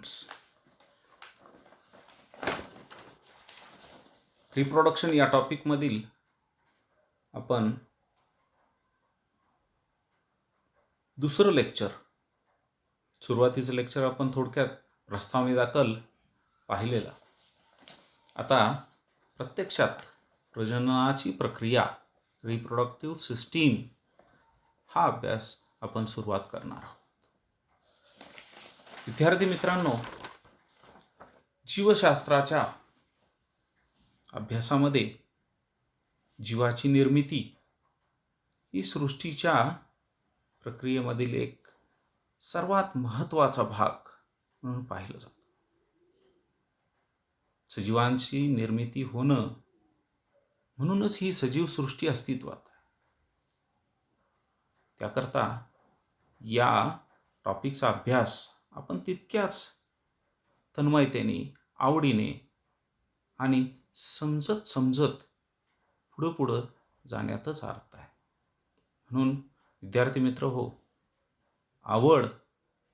Students, reproduction या टॉपिकमधील आपण दुसरं लेक्चर, सुरुवातीचं लेक्चर आपण थोडक्यात प्रस्तावने दाखल पाहिलेला. आता प्रत्यक्षात प्रजननाची प्रक्रिया, रिप्रोडक्टिव्ह सिस्टीम हा अभ्यास आपण सुरुवात करणार आहोत. विद्यार्थी मित्रांनो, जीवशास्त्राच्या अभ्यासामध्ये जीवाची निर्मिती ही सृष्टीच्या प्रक्रियेमधील एक सर्वात महत्त्वाचा भाग म्हणून पाहिलं जातं. सजीवांची निर्मिती होणं म्हणूनच ही सजीव सृष्टी अस्तित्वात आहे. त्याकरता या टॉपिकचा अभ्यास आपण तितक्याच तन्मयतेने, आवडीने आणि समजत पुढं जाण्यातच अर्थ आहे. म्हणून विद्यार्थी मित्र हो, आवड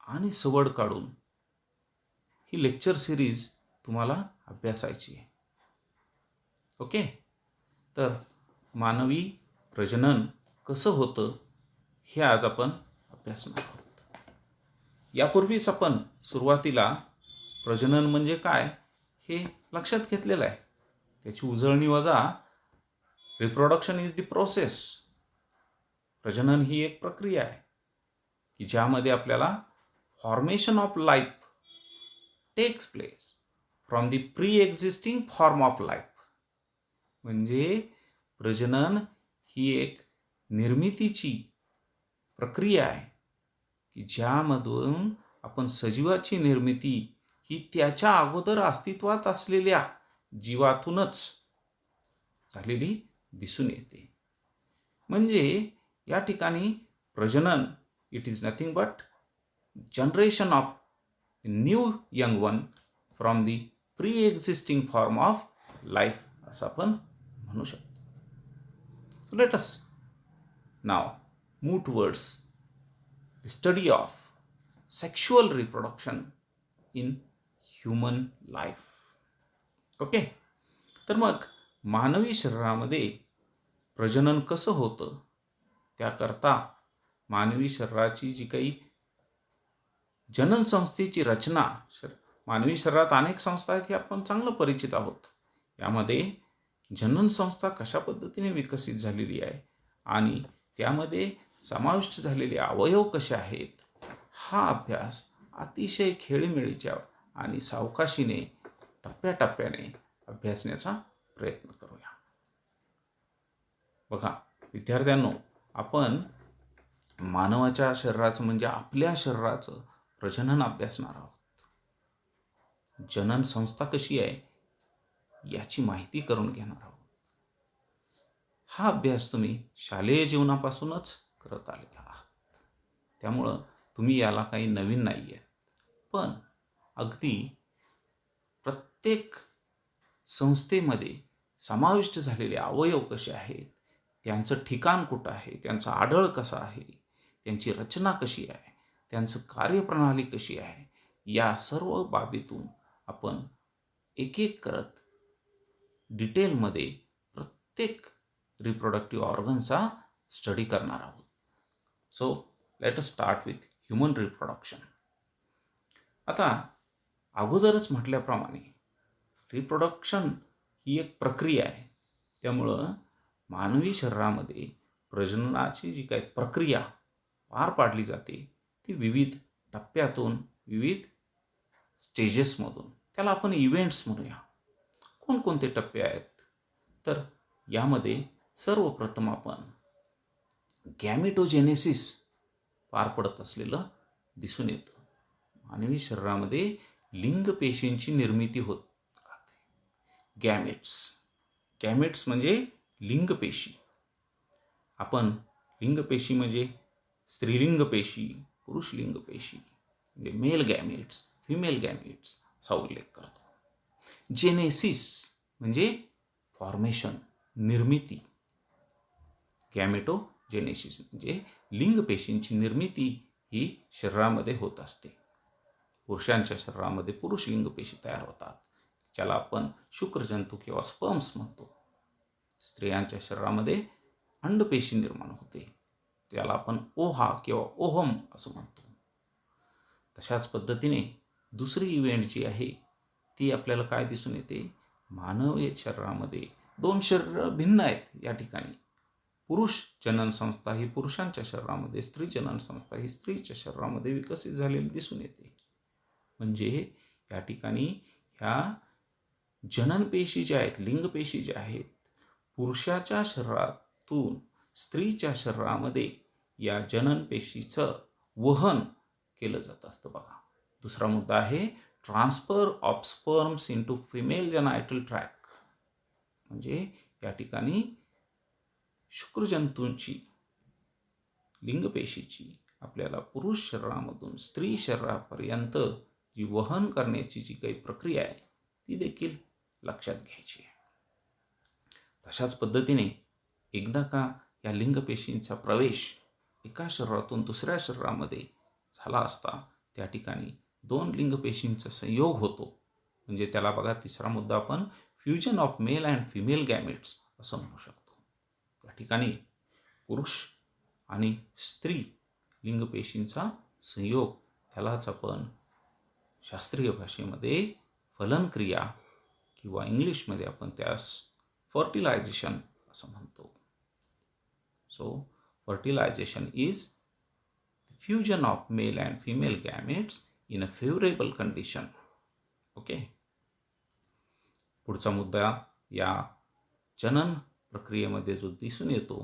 आणि सवड काढून ही लेक्चर सिरीज तुम्हाला अभ्यासायची आहे. ओके, तर मानवी प्रजनन कसं होतं हे आज आपण अभ्यासणार आहोत. यापूर्वीच आपण सुरुवातीला प्रजनन म्हणजे काय हे लक्षात घेतलेलं आहे. त्याची उजळणी वजा रिप्रोडक्शन इज द प्रोसेस. प्रजनन ही एक प्रक्रिया आहे की ज्यामध्ये आपल्याला formation of life takes place from the preexisting form of life. म्हणजे प्रजनन ही एक निर्मितीची प्रक्रिया आहे की ज्यामधून आपण सजीवाची निर्मिती ही त्याच्या अगोदर अस्तित्वात असलेल्या जीवातूनच झालेली दिसून येते. म्हणजे या ठिकाणी प्रजनन it is nothing but generation of new young one from the preexisting form of life असं आपण म्हणू शकतो. So let us now move towards the study of sexual reproduction in human life. Okay, तर मग मानवी शरीरामध्ये प्रजनन कसं होतं त्याकरता मानवी शरीराची जी काही जनन संस्थेची रचना, मानवी शरीरात अनेक संस्था आहेत हे आपण चांगलं परिचित आहोत. यामध्ये जनन संस्था कशा पद्धतीने विकसित झालेली आहे आणि त्यामध्ये समाविष्ट झालेले अवयव कसे आहेत हा अभ्यास अतिशय खेळीमेळीच्या आणि सावकाशीने टप्प्याटप्प्याने अभ्यासण्याचा प्रयत्न करूया. बघा विद्यार्थ्यांनो, आपण मानवाच्या शरीराचं म्हणजे आपल्या शरीराचं प्रजनन अभ्यासणार आहोत. जनन संस्था कशी आहे याची माहिती करून घेणार आहोत. हा अभ्यास तुम्ही शालेय जीवनापासूनच करत आलेला आहात, त्यामुळं तुम्ही याला काही नवीन नाही आहे. पण अगदी प्रत्येक संस्थेमध्ये समाविष्ट झालेले अवयव कसे आहेत, त्यांचं ठिकाण कुठं आहे, त्यांचा आढळ कसा आहे, त्यांची रचना कशी आहे, त्यांचं कार्यप्रणाली कशी आहे, या सर्व बाबीतून आपण एक एक करत डिटेलमध्ये प्रत्येक रिप्रोडक्टिव्ह ऑर्गनचा स्टडी करणार आहोत. So let us start with human reproduction. आता अगोदरच म्हटल्याप्रमाणे रिप्रोडक्शन ही एक प्रक्रिया आहे. त्यामुळं मानवी शरीरामध्ये प्रजननाची जी काही प्रक्रिया पार पाडली जाते ती विविध टप्प्यातून, विविध स्टेजेसमधून, त्याला आपण इव्हेंट्स म्हणूया. कोणकोणते टप्पे आहेत तर यामध्ये सर्वप्रथम आपण गॅमेटोजेनेसिस पार पडत असलेलं दिसून येतं. मानवी शरीरामध्ये लिंगपेशींची निर्मिती होत राहते. गॅमेट्स म्हणजे लिंगपेशी. आपण लिंगपेशी म्हणजे स्त्रीलिंग पेशी, पुरुष लिंगपेशी म्हणजे मेल गॅमेट्स, फिमेल गॅमेट्स असा उल्लेख करतो. जेनेसिस म्हणजे फॉर्मेशन, निर्मिती. गॅमेटोजेनेसिस म्हणजे लिंगपेशींची निर्मिती ही शरीरामध्ये होत असते. पुरुषांच्या शरीरामध्ये पुरुष लिंगपेशी तयार होतात, ज्याला आपण शुक्रजंतू किंवा स्पर्म्स म्हणतो. स्त्रियांच्या शरीरामध्ये अंडपेशी निर्माण होते, त्याला आपण ओहा किंवा ओहम असं म्हणतो. तशाच पद्धतीने दुसरी इव्हेंट जी आहे ती आपल्याला काय दिसून येते, मानवी शरीरामध्ये दोन शरीर भिन्न आहेत. या ठिकाणी पुरुष जनन संस्था ही पुरुषांच्या शरीरामध्ये, स्त्री जनन संस्था ही स्त्रीच्या शरीरामध्ये विकसित झालेली दिसून येते. म्हणजे या ठिकाणी ह्या जननपेशी ज्या आहेत, लिंगपेशी ज्या आहेत, पुरुषाच्या शरीरातून स्त्रीच्या शरीरामध्ये या जननपेशीचं वहन केलं जात असतं. बघा, दुसरा मुद्दा आहे transfer of sperms into female जेनायटल track. म्हणजे या ठिकाणी शुक्रजंतूंची लिंगपेशीची आपल्याला पुरुष शरीरामधून स्त्री शरीरापर्यंत जी वहन करण्याची जी काही प्रक्रिया आहे ती देखील लक्षात घ्यायची आहे. तशाच पद्धतीने एकदा का या लिंगपेशींचा प्रवेश एका शरीरातून दुसऱ्या शरीरामध्ये झाला असता, त्या ठिकाणी दोन लिंगपेशींचा संयोग होतो. म्हणजे त्याला बघा, तिसरा मुद्दा आपण fusion of male and female gametes असं म्हणू शकतो. त्या ठिकाणी पुरुष आणि स्त्री लिंगपेशींचा संयोग, त्यालाच आपण शास्त्रीय भाषेमध्ये फलनक्रिया किंवा इंग्लिशमध्ये आपण त्यास फर्टिलायझेशन असं म्हणतो. So fertilisation is fusion of male and female gametes in a favourable condition. Okay. पुढचा मुद्दा या जनन प्रक्रियेमध्ये जो दिसून येतो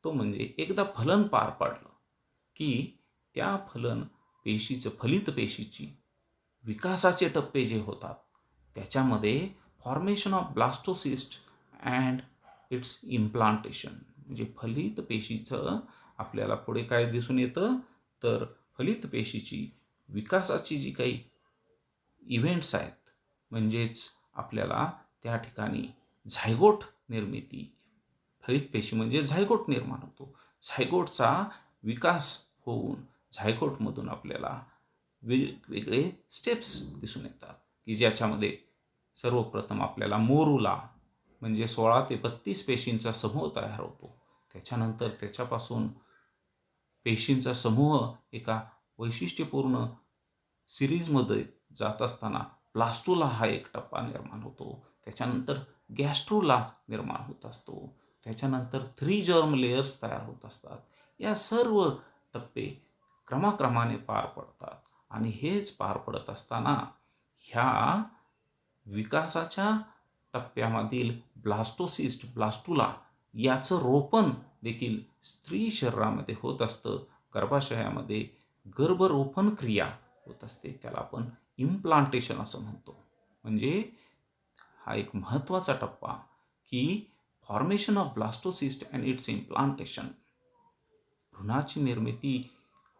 तो म्हणजे एकदा फलन पार पाडलं की त्या फलन पेशीचं, फलित पेशीची विकासाचे टप्पे जे होतात त्याच्यामध्ये formation of blastocyst and its implantation. म्हणजे फलित पेशीचं आपल्याला पुढे काय दिसून येतं, तर फलित पेशीची विकासाची जी काही इव्हेंट्स आहेत, म्हणजेच आपल्याला त्या ठिकाणी झायगोट निर्मिती, फलित पेशी म्हणजे झायगोट निर्माण होतो. झायगोटचा विकास होऊन झायगोटमधून आपल्याला वेगवेगळे स्टेप्स दिसून येतात की ज्याच्यामध्ये सर्वप्रथम आपल्याला मोरुला म्हणजे 16 ते 32 पेशींचा समूह तयार होतो. त्याच्यानंतर त्याच्यापासून पेशींचा समूह एका वैशिष्ट्यपूर्ण सिरीजमध्ये जात असताना प्लास्टुला हा एक टप्पा निर्माण होतो. त्याच्यानंतर गॅस्ट्रुला निर्माण होत असतो. त्याच्यानंतर 3 जर्म लेयर्स तयार होत असतात. या सर्व टप्पे क्रमाक्रमाने पार पडतात आणि हेच पार पडत असताना ह्या विकासाच्या टप्प्यामधील ब्लास्टोसिस्ट, ब्लास्टुला याचं रोपण देखील स्त्री शरीरामध्ये होत असतं. गर्भाशयामध्ये गर्भरोपण क्रिया होत असते, त्याला आपण इम्प्लांटेशन असं म्हणतो. म्हणजे हा एक महत्त्वाचा टप्पा की formation of blastocyst and its implantation. भ्रूणाची निर्मिती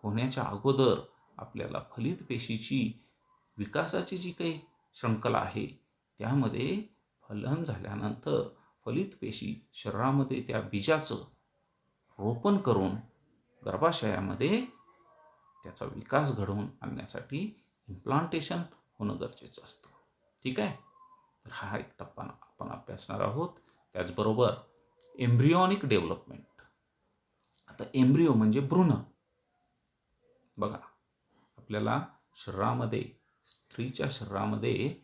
होण्याच्या अगोदर आपल्याला फलित पेशीची विकासाची जी काही शृंखला आहे त्यामध्ये फलन झाल्यानंतर फलित पेशी शरीरामध्ये त्या बीजाचं रोपण करून गर्भाशयामध्ये त्याचा विकास घडवून आणण्यासाठी इम्प्लांटेशन होणं गरजेचं असतं. ठीक आहे. तर हा एक टप्पा आपण अभ्यासणार आहोत. त्याचबरोबर एम्ब्रियॉनिक डेव्हलपमेंट. आता एम्ब्रियो म्हणजे भ्रूण. बघा, आपल्याला शरीरामध्ये, स्त्रीच्या शरीरामध्ये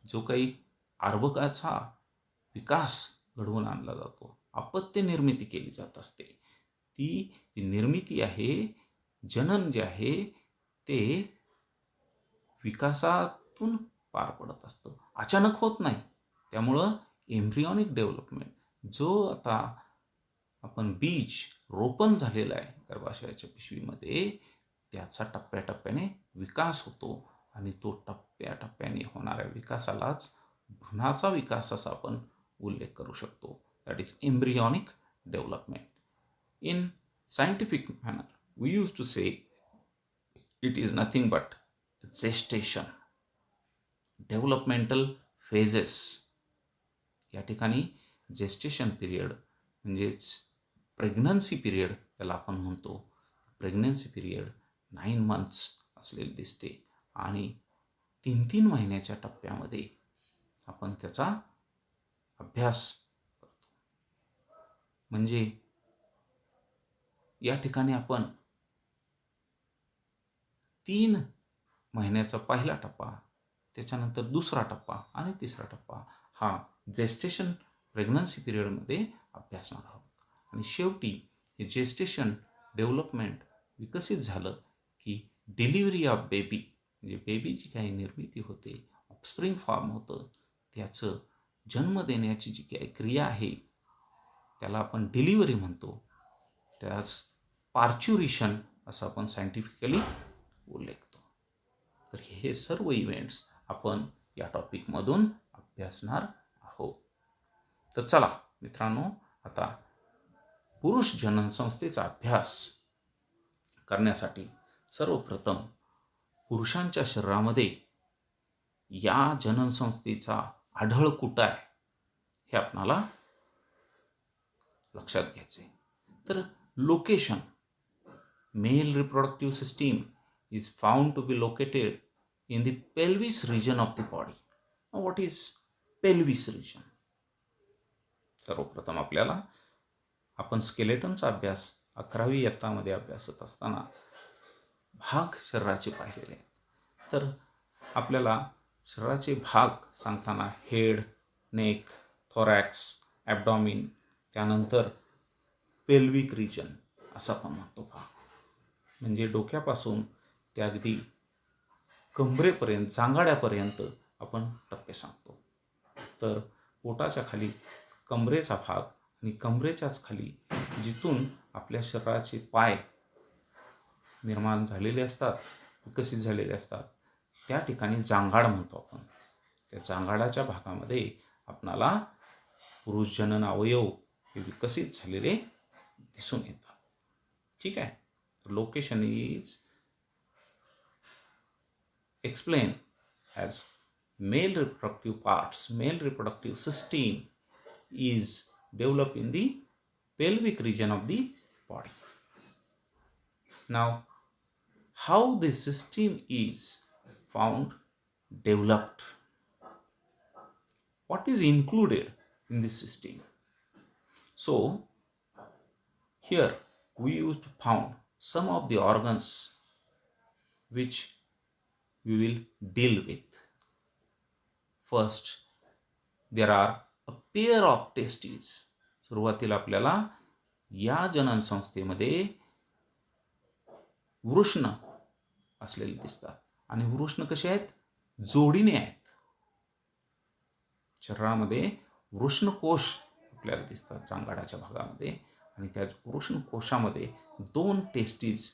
जो काही अर्भकाचा विकास घडवून आणला जातो, अपत्य निर्मिती केली जात असते. ती निर्मिती आहे, जनन जे आहे ते विकासातून पार पडत असतं, अचानक होत नाही. त्यामुळं एम्ब्रियॉनिक डेव्हलपमेंट, जो आता आपण बीज रोपण झालेलं आहे गर्भाशयाच्या पिशवीमध्ये, त्याचा टप्प्याटप्प्याने विकास होतो आणि तो टप्प्याटप्प्याने होणाऱ्या विकासालाच भ्रूणाचा विकास असा आपण उल्लेख करू शकतो. That is embryonic development. In scientific manner we used to say it is nothing but gestation, developmental phases. या ठिकाणी जेस्टेशन पिरियड म्हणजेच प्रेग्नन्सी पिरियड त्याला आपण म्हणतो. प्रेग्नन्सी पिरियड 9 months असलेले दिसते आणि 3-3 महिन्याच्या टप्प्यामध्ये आपण त्याचा अभ्यास करतो. म्हणजे या ठिकाणी आपण 3 महिन्याचा पहिला टप्पा, त्याच्यानंतर दुसरा टप्पा आणि तिसरा टप्पा हा जेस्टेशन प्रेग्नन्सी पिरियडमध्ये अभ्यासणार आहोत. आणि शेवटी हे जेस्टेशन डेव्हलपमेंट विकसित झालं की डिलिव्हरी ऑफ बेबी, म्हणजे बेबीची काही निर्मिती होते, ऑफस्प्रिंग फॉर्म होतं, त्याचं जन्म देण्याची जी काही क्रिया आहे त्याला आपण डिलिव्हरी म्हणतो. त्यास पार्च्युरिशन असं आपण सायंटिफिकली उल्लेखतो. तर हे सर्व इव्हेंट्स आपण या टॉपिकमधून अभ्यासणार आहोत. तर चला मित्रांनो, आता पुरुष जनन संस्थेचा अभ्यास करण्यासाठी सर्वप्रथम पुरुषांच्या शरीरामध्ये या जनन संस्थेचा आढळ कुठं आहे हे आपणाला लक्षात घ्यायचे. तर location, male reproductive system is found to be located in the pelvis region of the body. Now what is pelvis region? सर्वप्रथम आपल्याला आपण स्केलेटनचा अभ्यास 11वी इयत्तामध्ये अभ्यासत असताना भाग शरीराचे पाहिलेले आहेत. तर आपल्याला शरीराचे भाग सांगताना हेड, नेक, थोरॅक्स, ॲब्डॉमिन, त्यानंतर पेल्विक रिजन असा आपण म्हणतो भाग. म्हणजे डोक्यापासून ते अगदी कंबरेपर्यंत, जांघाड्यापर्यंत आपण टप्पे सांगतो. तर पोटाच्या खाली कंबरेचा भाग आणि कंबरेच्याच खाली जिथून आपल्या शरीराचे पाय निर्माण झालेले असतात, विकसित झालेले असतात, त्या ठिकाणी जांघाड म्हणतो आपण. त्या जांघाडाच्या भागामध्ये आपणाला पुरुष जनन अवयव हे विकसित झालेले दिसून येतात. ठीक आहे. Location is explained as male reproductive parts, male reproductive system is developed in the pelvic region of the body. Now, how this system is found developed? What is included in this system? So, here we used to found some of the organs which we will deal with. First, there are a pair of testes. सुरुवातीला आपल्याला या जनन संस्थेमध्ये वृष्ण असलेले दिसतात. आणि वृष्ण कसे आहेत? जोडीने आहेत. शरीरामध्ये वृष्णकोश आपल्याला दिसतात जांघाडाच्या भागामध्ये, आणि त्या वृष्णकोशामध्ये 2 टेस्टीज,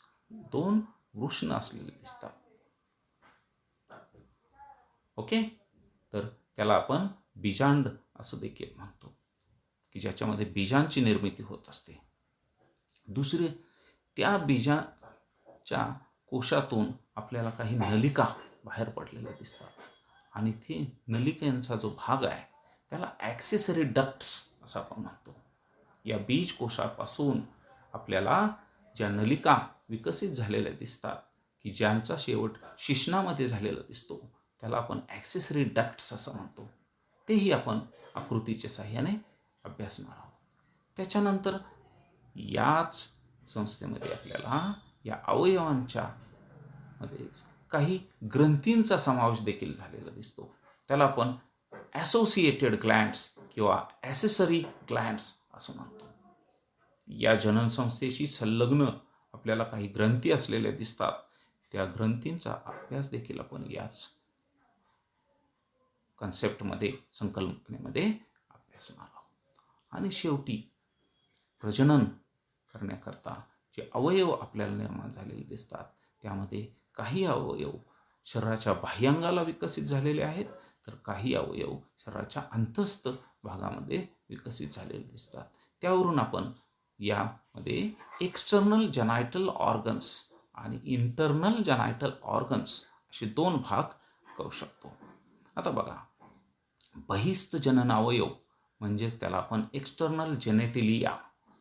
2 वृष्ण असलेले दिसतात. ओके. तर त्याला आपण बीजांड असं देखील म्हणतो, की ज्याच्यामध्ये बीजांची निर्मिती होत असते. दुसरे, त्या बीजाच्या कोशातून आपल्याला काही नलिका बाहेर पडलेल्या दिसतात, आणि ती नलिकांचा जो भाग आहे त्याला ॲक्सेसरी डक्ट्स असं आपण म्हणतो. या बीज कोशापासून आपल्याला ज्या नलिका विकसित झालेल्या दिसतात, की ज्यांचा शेवट शिश्नामध्ये झालेला दिसतो, त्याला आपण ॲक्सेसरी डक्ट्स असं म्हणतो. तेही आपण आकृतीच्या साहाय्याने अभ्यासणार आहोत. त्याच्यानंतर याच संस्थेमध्ये आपल्याला या अवयवांच्या मध्येच काही ग्रंथींचा समावेश देखील झालेला दिसतो. त्याला आपण ॲसोसिएटेड ग्लँड्स किंवा ॲसेसरी ग्लँड्स असं म्हणतो. या जनन संस्थेशी संलग्न आपल्याला काही ग्रंथी असलेल्या दिसतात. त्या ग्रंथींचा अभ्यास देखील आपण याच कन्सेप्टमध्ये, संकल्पनेमध्ये अभ्यासणार आहोत. आणि शेवटी प्रजनन करण्याकरता जे अवयव आपल्याला निर्माण झालेले दिसतात, त्यामध्ये काही अवयव शरीराच्या बाह्यांगाला विकसित झालेले आहेत, तर काही अवयव शरीराच्या अंतस्थ भागामध्ये विकसित झालेले दिसतात. त्यावरून आपण यामध्ये एक्सटर्नल जेनायटल ऑर्गन्स आणि इंटरनल जेनायटल ऑर्गन्स असे 2 भाग करू शकतो. आता बघा, बहिस्थ जनन अवयव म्हणजेच त्याला आपण एक्सटर्नल जेनेटिलिया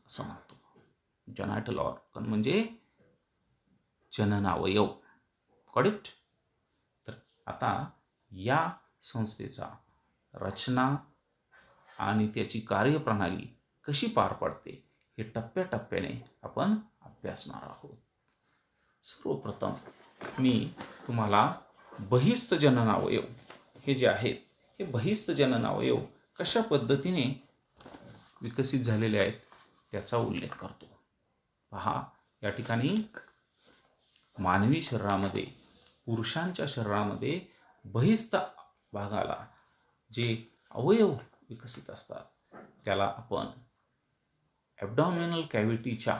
असं म्हणतो. जेनायटल ऑर्गन म्हणजे जनन अवयव. करेक्ट. तर आता या संस्थेचा रचना आणि त्याची कार्यप्रणाली कशी पार पडते हे टप्प्याटप्प्याने आपण अभ्यासणार आहोत. सर्वप्रथम मी तुम्हाला बहिस्थ जनन अवयव हे जे आहेत, हे बहिस्थ जनन अवयव कशा पद्धतीने विकसित झालेले आहेत त्याचा उल्लेख करतो. पहा, या ठिकाणी मानवी शरीरामध्ये, पुरुषांच्या शरीरामध्ये बहिस्थ भागाला जे अवयव विकसित असतात त्याला आपण ॲब्डॉमिनल कॅव्हिटीच्या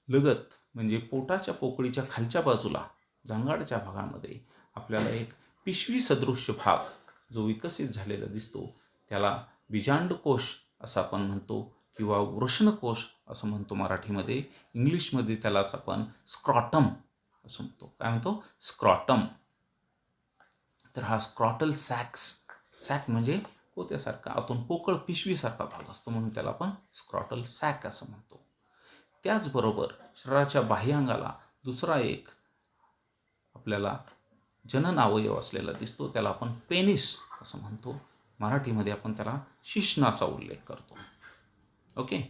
लगत म्हणजे पोटाच्या पोकळीच्या खालच्या बाजूला जांघाडच्या भागामध्ये आपल्याला एक पिशवी सदृश्य भाग जो विकसित झालेला दिसतो त्याला बीजांडकोश असं आपण म्हणतो किंवा वृषणकोश असं म्हणतो मराठीमध्ये. इंग्लिशमध्ये त्यालाच आपण स्क्रॉटम असं म्हणतो. काय म्हणतो? स्क्रॉटम. तर हा स्क्रॉटल सॅक म्हणजे पोत्यासारखा आतून पोकळ पिशवीसारखा भाग असतो म्हणून त्याला आपण स्क्रॉटल सॅक असं म्हणतो. त्याचबरोबर शरीराच्या बाह्यांगाला दुसरा एक आपल्याला जनन अवयव असलेला दिसतो त्याला आपण पेनिस असं म्हणतो. मराठीमध्ये आपण त्याला शिश्न असा उल्लेख करतो. ओके.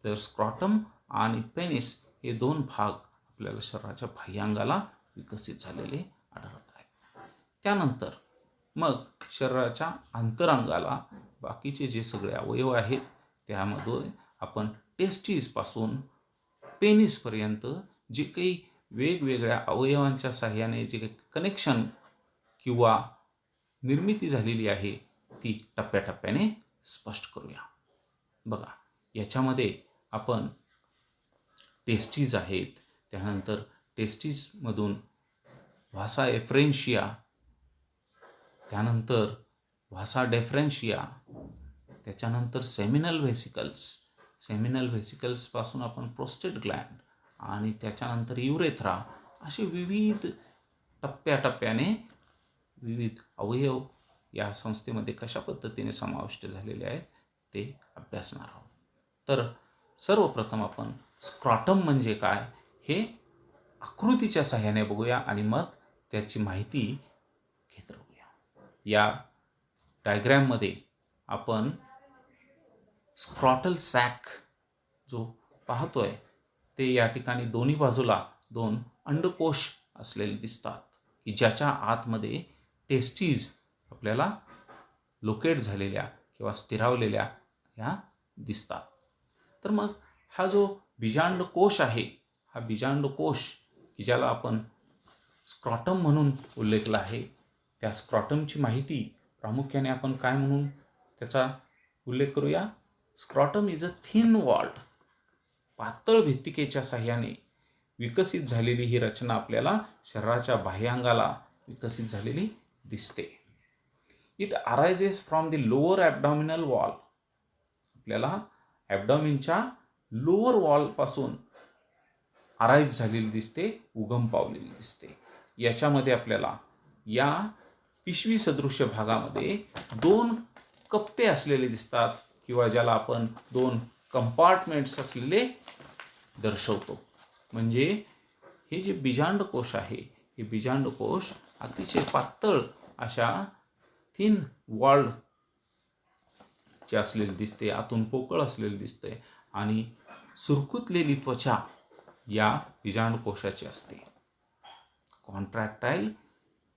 तर स्क्रॉटम आणि पेनिस हे दोन भाग आपल्याला शरीराच्या बाह्यांगाला विकसित झालेले आढळत आहेत. त्यानंतर मग शरीराच्या अंतरांगाला बाकीचे जे सगळे अवयव आहेत त्यामध्ये आपण टेस्टिसपासून पेनिसपर्यंत जे काही वेगवेगळ्या अवयवांच्या साहाय्याने जे काही कनेक्शन किंवा निर्मिती झालेली आहे ती टप्प्याटप्प्याने स्पष्ट करूया. बघा, याच्यामध्ये आपण टेस्टीज आहेत, त्यानंतर टेस्टीजमधून व्हासा एफ्रेन्शिया, त्यानंतर व्हासा डेफ्रेन्शिया, त्याच्यानंतर सेमिनल व्हेसिकल्सपासून आपण प्रोस्टेट ग्लँड आणि त्याच्यानंतर युरेथ्रा असे विविध टप्प्याटप्प्याने विविध अवयव या संस्थेमध्ये कशा पद्धतीने समाविष्ट झालेले आहेत ते अभ्यासणार आहोत. तर सर्वप्रथम आपण स्क्रॉटम म्हणजे काय हे आकृतीच्या सहाय्याने बघूया आणि मग त्याची माहिती घेत राहूया. या डायग्रॅममध्ये आपण स्क्रॉटल सॅक जो पाहतोय ते या ठिकाणी दोन्ही बाजूला दोन अंडकोश असलेले दिसतात की ज्याच्या आतमध्ये टेस्टीज आपल्याला लोकेट झालेल्या किंवा स्थिरावलेल्या ह्या दिसतात. तर मग हा जो बीजांडकोश आहे, हा बीजांडकोश की ज्याला आपण स्क्रॉटम म्हणून उल्लेखला आहे, त्या स्क्रॉटमची माहिती प्रामुख्याने आपण काय म्हणून त्याचा उल्लेख करूया. Scrotum is a thin walled, पातळ भित्तिकेच्या साह्याने विकसित झालेली ही रचना आपल्याला शरीराच्या बाह्यांगाला विकसित झालेली दिसते. It arises from the lower abdominal wall, आपल्याला ॲब्डॉमिनच्या लोअर वॉलपासून अराईज झालेली दिसते, उगम पावलेली दिसते. याच्यामध्ये आपल्याला या पिशवी सदृश्य भागामध्ये दोन कप्पे असलेले दिसतात किंवा ज्याला आपण दोन कंपार्टमेंट्स असलेले दर्शवतो. म्हणजे हे जे बीजांडकोश आहे हे बीजांडकोश अतिशय पातळ अशा थिन वॉल्ड चे असलेले दिसते, आतून पोकळ असलेले दिसते आणि सुरकुतलेली त्वचा या बीजांडकोशाची असते. कॉन्ट्रॅक्टाईल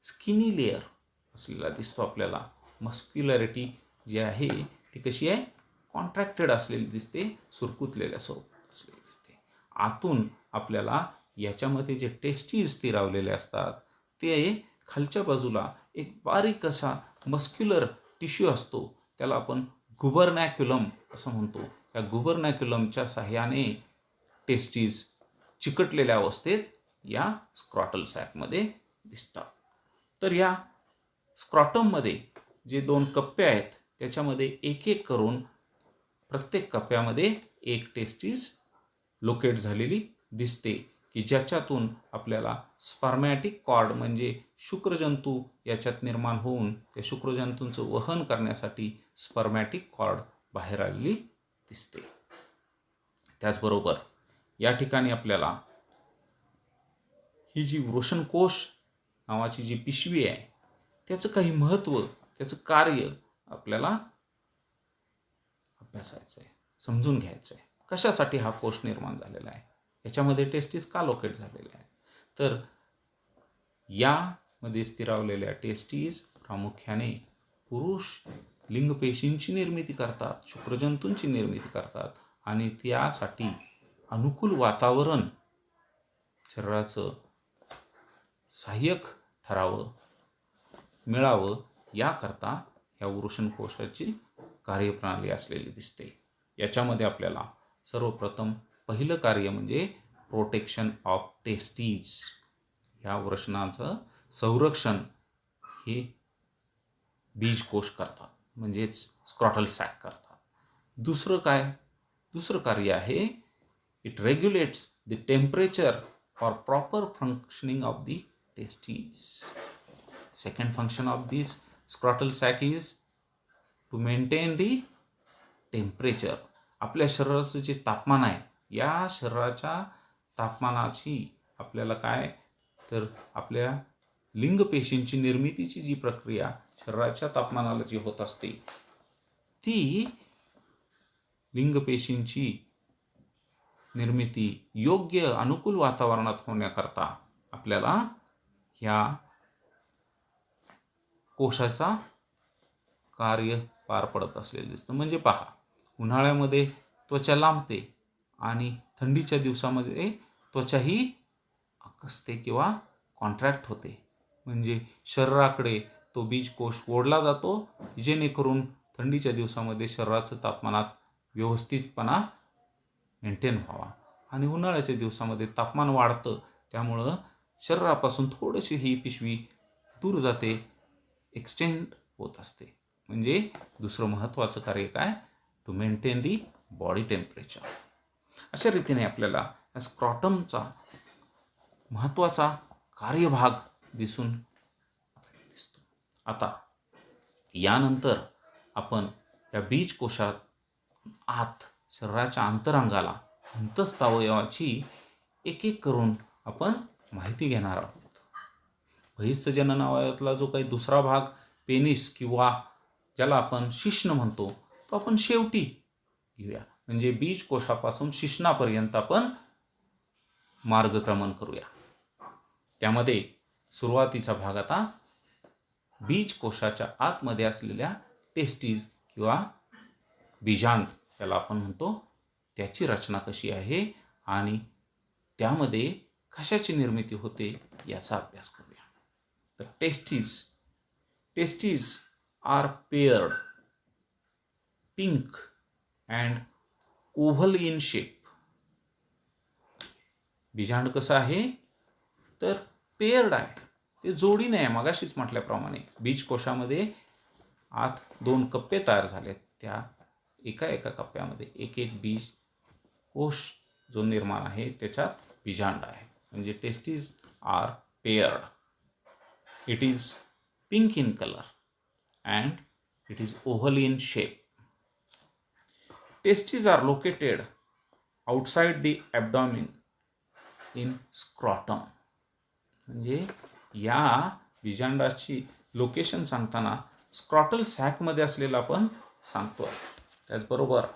स्किनी लेअर असलेला दिसतो आपल्याला. मस्क्युलॅरिटी जी आहे ती कशी आहे, कॉन्ट्रॅक्टेड असलेली दिसते, सुरकुतलेल्या स्वरूपात असलेली दिसते. आतून आपल्याला याच्यामध्ये जे टेस्टीज स्थिरावलेले असतात ते खालच्या बाजूला एक बारीक असा मस्क्युलर टिश्यू असतो, त्याला आपण गुबर्नॅक्युलम असं म्हणतो. या गुबर्नॅक्युलमच्या साह्याने टेस्टीज चिकटलेल्या अवस्थेत या स्क्रॉटल सॅकमध्ये दिसतात. तर या स्क्रॉटममध्ये जे दोन कप्पे आहेत त्याच्यामध्ये एक एक करून प्रत्येक कप्प्यामध्ये एक टेस्टीज लोकेट झालेली दिसते की ज्याच्यातून आपल्याला स्पर्मॅटिक कॉर्ड म्हणजे शुक्रजंतू याच्यात निर्माण होऊन त्या शुक्रजंतूंचं वहन करण्यासाठी स्पर्मॅटिक कॉर्ड बाहेर आलेली दिसते. त्याचबरोबर या ठिकाणी आपल्याला ही जी वृषणकोश नावाची जी पिशवी आहे त्याचं काही महत्त्व, त्याचं कार्य आपल्याला अभ्यासायचं आहे, समजून घ्यायचं आहे. कशासाठी हा कोश निर्माण झालेला आहे, याच्यामध्ये टेस्टीज का लोकेट झालेल्या आहेत. तर यामध्ये स्थिरावलेल्या टेस्टीज प्रामुख्याने पुरुष लिंगपेशींची निर्मिती करतात, शुक्रजंतूंची निर्मिती करतात आणि त्यासाठी अनुकूल वातावरण शरीराचं सहाय्यक ठरावं, मिळावं याकरता ह्या वृषणकोशाची कार्यप्रणाली असलेली दिसते. याच्यामध्ये आपल्याला सर्वप्रथम पहिलं कार्य म्हणजे प्रोटेक्शन ऑफ टेस्टीज. ह्या वृषणाचं संरक्षण हे बीजकोश करतात, म्हणजेच स्क्रॉटल सॅक करतात. दुसरं कार्य आहे, it regulates the temperature for proper functioning of the testes. Second function of this scrotal sac is to maintain the temperature. आपल्या शरीराचं जे तापमान आहे, या शरीराच्या तापमानाची आपल्याला काय, तर आपल्या लिंगपेशींची निर्मितीची जी प्रक्रिया शरीराच्या तापमानाला जी होत असते, ती लिंगपेशींची निर्मिती योग्य अनुकूल वातावरणात होण्याकरता आपल्याला ह्या कोशाचा कार्य पार पडत असलेलं दिसतं. म्हणजे पहा, उन्हाळ्यामध्ये त्वचा लांबते आणि थंडीच्या दिवसामध्ये त्वचाही आकसते किंवा कॉन्ट्रॅक्ट होते. म्हणजे शरीराकडे तो बीजकोश ओढला जातो, जेणेकरून थंडीच्या दिवसामध्ये शरीराचं तापमानात व्यवस्थितपणा मेंटेन व्हावा. आणि उन्हाळ्याच्या दिवसामध्ये तापमान वाढतं, त्यामुळं शरीरापासून थोडीशी ही पिशवी दूर जाते, एक्सटेंड होत असते. म्हणजे दुसरं महत्त्वाचं कार्य काय, to maintain the body temperature. अशा रीतीने आपल्याला स्क्रॉटमचा महत्त्वाचा कार्यभाग दिसतो. आता यानंतर आपण या बीजकोशात आत शरीराच्या अंतरंगाला, अंतस्थावयवाची एक एक करून आपण माहिती घेणार आहोत. बहिस्थ जनन अवयवातला जो काही दुसरा भाग पेनिस किंवा ज्याला आपण शिश्न म्हणतो, तो आपण शेवटी घेऊया. म्हणजे बीजकोशापासून शिश्नापर्यंत आपण मार्गक्रमण करूया. त्यामध्ये सुरुवातीचा भाग आता बीजकोशाच्या आतमध्ये असलेल्या टेस्टीज किंवा बीजांड याला आपण म्हणतो, त्याची रचना कशी आहे आणि त्यामध्ये कशाची निर्मिती होते याचा अभ्यास करूया. तर testes are paired, pink and oval in shape. बीजांड कसं आहे, तर पेयर्ड आहे, ते जोडीने आहे. मगाशीच म्हटल्याप्रमाणे बीजकोशामध्ये आत 2 कप्पे तयार झालेत, त्या एका कप्प्यामध्ये एक बीज कोश जो निर्माण आहे त्याच्यात बीजांड आहे. म्हणजे testes are paired. It is pink in colour and it is oval in shape. Testes are located outside the abdomen in scrotum. म्हणजे या बीजांडाची लोकेशन सांगताना स्क्रॉटल सॅकमध्ये असलेलं आपण सांगतो. त्याचबरोबर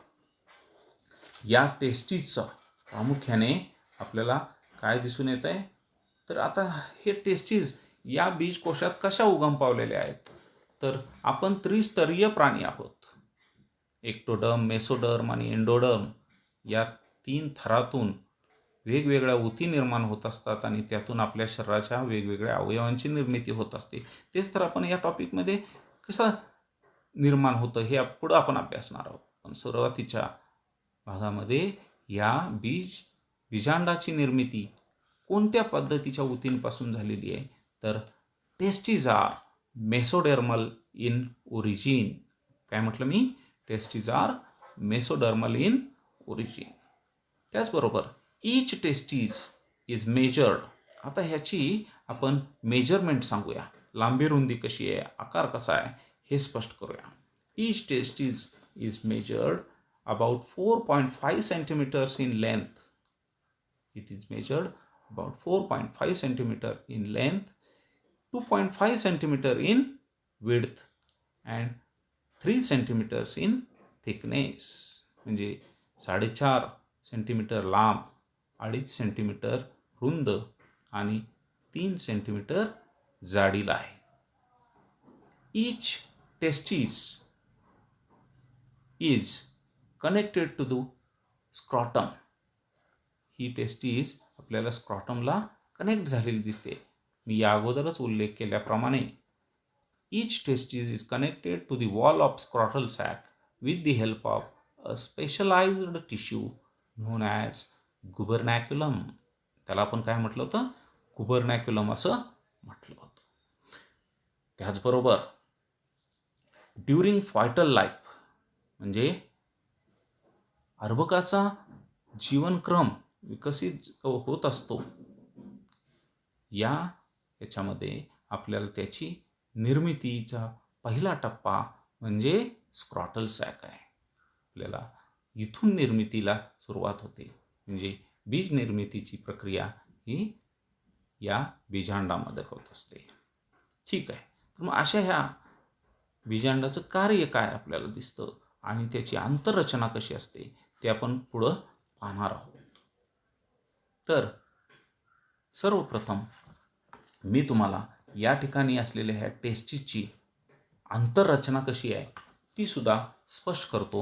या टेस्टीजचं प्रामुख्याने आपल्याला काय दिसून येत आहे, तर आता हे टेस्टीज या बीजकोशात कशा उगम पावलेल्या आहेत, तर आपण त्रिस्तरीय प्राणी आहोत. एक्टोडर्म, मेसोडर्म आणि एंडोडर्म या 3 थरातून वेगवेगळ्या ऊती निर्माण होत असतात आणि त्यातून आपल्या शरीराच्या वेगवेगळ्या अवयवांची निर्मिती होत असते. तेच तर आपण या टॉपिकमध्ये कसं निर्माण होतं हे पुढं आपण अभ्यासणार आहोत. पण सुरुवातीच्या भागामध्ये या बीजांडाची निर्मिती कोणत्या पद्धतीच्या ऊतींपासून झालेली आहे, तर testes are mesodermal in origin. काय म्हटलं मी, testes are mesodermal in origin. त्याचबरोबर ईच टेस्टीज इज मेजर्ड. आता ह्याची आपण मेजरमेंट सांगूया, लांबी रुंदी कशी आहे, आकार कसा आहे हे स्पष्ट करूया. Each testes is measured about 4.5 centimeters in length. It is measured about 4.5 centimeter in length, 2.5 centimeter in width and 3 centimetres in thickness, म्हणजे 4.5 सेंटीमीटर लांब, 2.5 सेंटीमीटर रुंद आणि 3 सेंटीमीटर जाडीला आहे. Each testis is connected to the scrotum. He testis आपल्याला स्क्रॉटमला connect झालेली दिसते. मी या अगोदरच उल्लेख केल्याप्रमाणे each testis is connected to the wall of scrotal sac with the help of a specialized tissue known as gubernaculum. त्याला आपण काय म्हटलं होतं? गुबर्नॅक्युलम असं म्हटलं होतं. त्याचबरोबर ड्युरिंग फॉयटल लाईफ, म्हणजे अर्भकाचा जीवनक्रम विकसित होत असतो, याच्यामध्ये आपल्याला त्याची निर्मितीचा पहिला टप्पा म्हणजे स्क्रॉटल सॅक आहे. आपल्याला इथून निर्मितीला सुरुवात होते, म्हणजे बीज निर्मितीची प्रक्रिया ही या बीजांडामध्ये होत असते. ठीक आहे. तर मग अशा ह्या बीजांडाचं कार्य काय आपल्याला दिसतं आणि त्याची आंतररचना कशी असते ते आपण पुढं पाहणार आहोत. तर सर्वप्रथम मी तुम्हाला या ठिकाणी असलेल्या ह्या टेस्टिसची आंतररचना कशी आहे ती सुद्धा स्पष्ट करतो.